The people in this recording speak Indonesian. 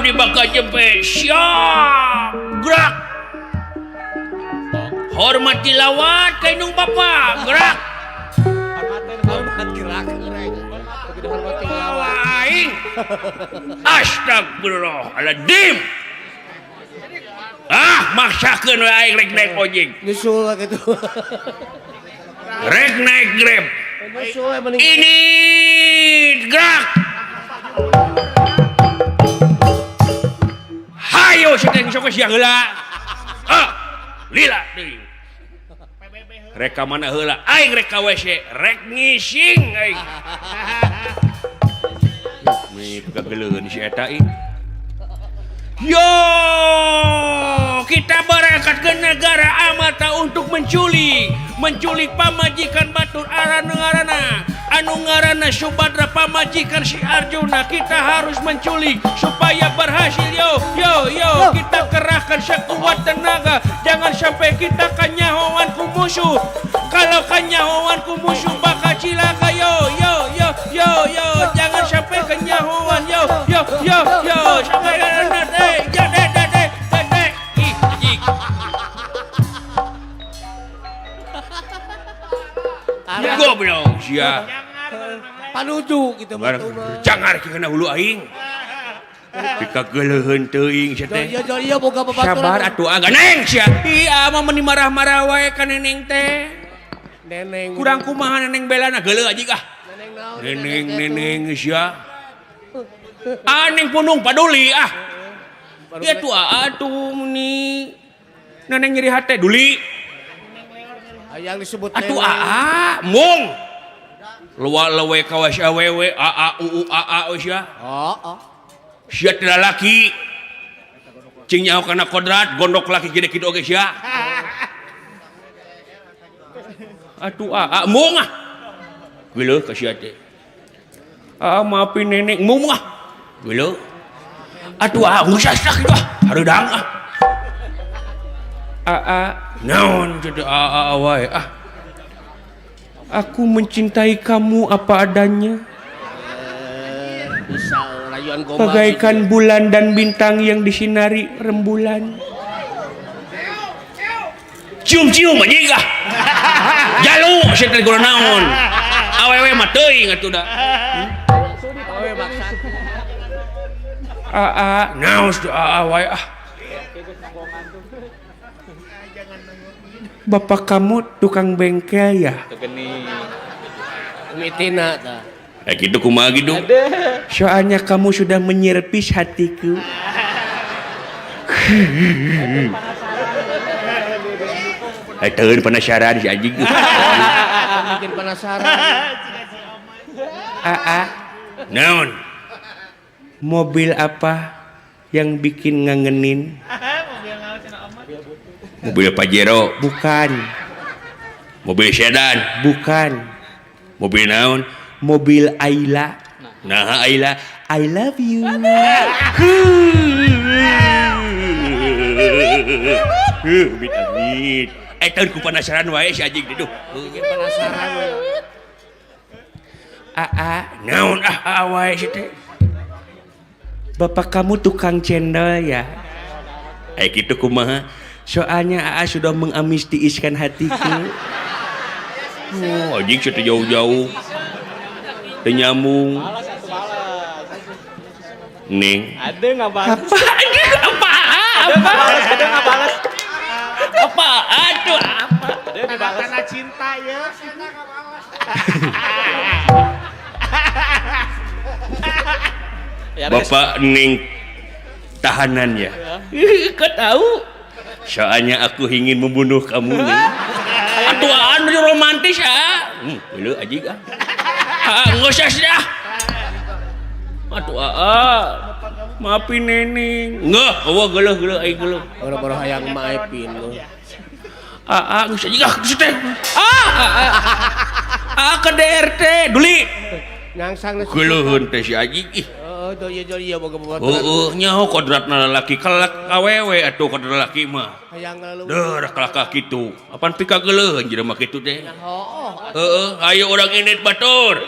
abdi bakal jempe siap gerak hormati lawat kainung bapak gerak Hormat gerak begitu hormati lawan. aing astagfirullahaladzim maksakeun we aing rek naik ojek Nyusul gitu. rek naik grab Nyusul mending. ini gerak hayo sedeng sok sia heula lila deui rek ka mana heula aing rek ka WC rek ngising aing mi kageuleun si eta ing yo kita berangkat ke negara Amata untuk menculik pamajikan Batur Aranengarana anu ngaranna Subadra pamajikan si Arjuna. Kita harus menculik supaya berhasil. Yo kita kerahkan sekuat tenaga, jangan sampai kita kanyahoan ku musuh. Kalau kanyahoan ku musuh bakal cilaka. Yo jangan sampai kanyahoan. Yo sampai goblok sia Panuju gitu betul. jangar kena hulu aing dikageuleun teuing sia teh Iya boga babaturan. sabar atuh aga neng sia iya mah meni marah-marah wae ka neneng teh Neneng. kurang kumaha neneng belana geuleuh aji kah Neneng naon? neneng sia aneng punung paduli ya tuh atuh meni neneng nyeri hate duli Yang disebut atuh neneng. mung luar lewe kawas awewe aa sia sia teh lalaki cing nyaho kana kodrat gondok laki gede kitu oge sia atuh mung geuleuh ka sia teh maafin nenek mung geuleuh atuh geus asrak kitu hareudang naon jadi wae aku mencintai kamu apa adanya Bisa rayuan gombal. bagaikan bulan dan bintang yang disinari rembulan cium-cium anjing jalu sia teh guna naon awewe mah teuing atuh da Awe maksud. naos wae Bapak kamu tukang bengkel ya? Umitina tah. Gitu kumaha gitu. Soalnya kamu sudah menyerpis hatiku. Teueun penasaran si anjing. Bikin penasaran. Naon? Mobil apa yang bikin ngangenin? Mobil Pajero? Bukan. Mobil sedan? Bukan. Mobil naon? Mobil Ayla. Nah Ayla, I love you. Amit. Tahun ku penasaran wae si anjing diduh. Bikin penasaran we. Naon wae si teh. Bapak kamu tukang cendol ya? Gitu kumaha? Soalnya sudah mengamnistiiskan hatiku. Anjing sudah jauh-jauh. Teu nyambung. Ning. Ada nggak balas? Ada nggak balas? Apa? Aduh apa? Ada dibalas. Karena cinta ya. Bapak Ning tahanan ya? Kau tahu? Soalnya aku ingin membunuh kamu nih. Atuan romantis lu aja nggak usah dah. Maafin neneng. Nggak, gua geluh aing geluh. Orang-orang hayang maafin lu. Nggak usah juga teh. Ke DRT duli. Nyangsang lu. Geluhun teh si Aji. Iya boga babaturan. Nyaho kodratna lalaki kelak awewe atuh kodrat lalaki mah. Hayang lu. Deuh kelak kitu. Apaan pika geuleuh jelema kitu teh. Heeh. Ayo orang ini batur.